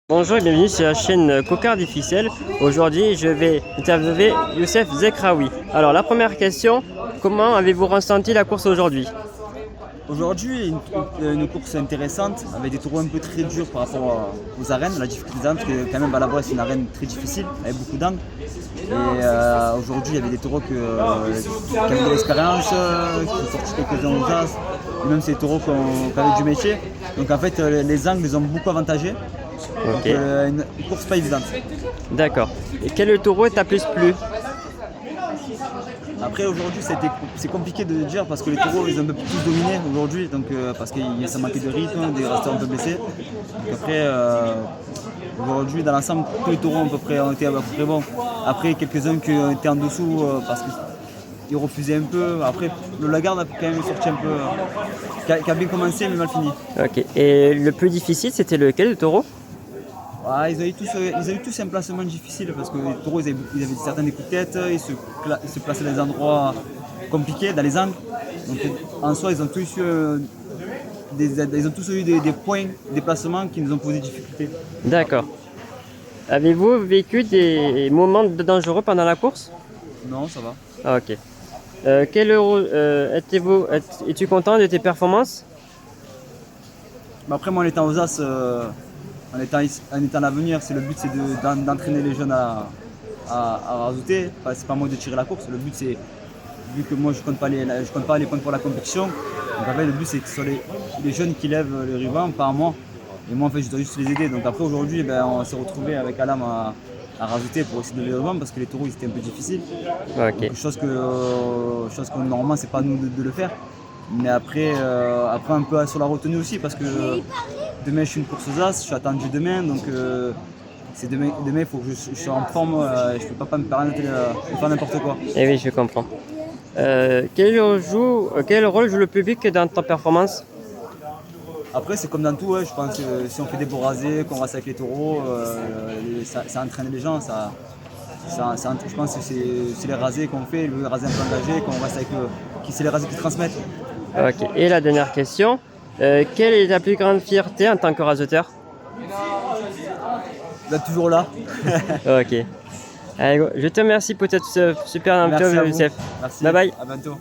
Bonjour et bienvenue sur la chaîne Cocard des Ficelles. Aujourd'hui, je vais interviewer Youssef Zekraoui. Alors, la première question, comment avez-vous ressenti la course aujourd'hui? Aujourd'hui, une course intéressante avec des taureaux un peu très durs par rapport aux arènes, la difficulté des arènes, parce que quand même Balavoie c'est une arène très difficile avec beaucoup d'angles. Et aujourd'hui, il y avait des taureaux qui avaient de l'expérience, qui sont sortis quelques-uns aux as, et même c'est des taureaux qui avaient du métier. Donc en fait, les angles les ont beaucoup avantagés. Donc Ok, une course pas évidente. d'accord. Et quel taureau t'a plus plu? Après aujourd'hui c'est compliqué de dire parce que les taureaux ils ont un peu plus dominé aujourd'hui donc parce que ça manquait de rythme, des restants un peu blessés. Donc après aujourd'hui dans l'ensemble tous les taureaux ont été à peu près bons. Après quelques-uns qui ont été en dessous parce qu'ils refusaient un peu. Après le Lagarde a quand même sorti un peu qui a bien commencé mais mal fini. Ok, et le plus difficile, c'était lequel, le taureau? Ah, ils ont eu tous un placement difficile parce que les taureaux ils avaient certains coups de tête, ils se plaçaient dans des endroits compliqués, dans les angles. Donc en soi, ils ont tous eu, des points, des placements qui nous ont posé difficulté. D'accord. Avez-vous vécu des moments dangereux pendant la course? Non, ça va. Ah, ok. Es-tu content de tes performances? Mais après, moi, en étant aux As, en étant à l'avenir, le but c'est d'entraîner les jeunes à rajouter. Enfin, c'est pas moi de tirer la course. Le but c'est, vu que moi je compte pas les points pour la compétition, donc en fait, le but c'est que ce soit les jeunes qui lèvent le ruban, pas moi. Et moi en fait je dois juste les aider. Donc après aujourd'hui ben, on s'est retrouvé avec Alam à rajouter pour essayer de lever le ruban parce que les taureaux ils étaient un peu difficiles. Ok. Donc, chose que normalement c'est pas à nous de le faire. Mais après un peu sur la retenue aussi parce que demain je suis une course aux As, je suis attendu demain donc c'est demain il faut que je sois en forme, je peux pas me permettre de faire n'importe quoi. Eh oui, je comprends. Quel rôle joue le public dans ta performance? Après c'est comme dans tout, je pense que si on fait des beaux rasés, qu'on rase avec les taureaux, ça entraîne les gens, je pense que c'est les rasés qu'on fait, le rasé un peu engagé, qu'on reste avec c'est les rasés qui transmettent. Ok. Et la dernière question, quelle est ta plus grande fierté en tant que raseteur? D'être toujours là. Ok. Allez, je te remercie pour cette super Merci à interview, vous. Youssef. Merci. Bye bye. À bientôt.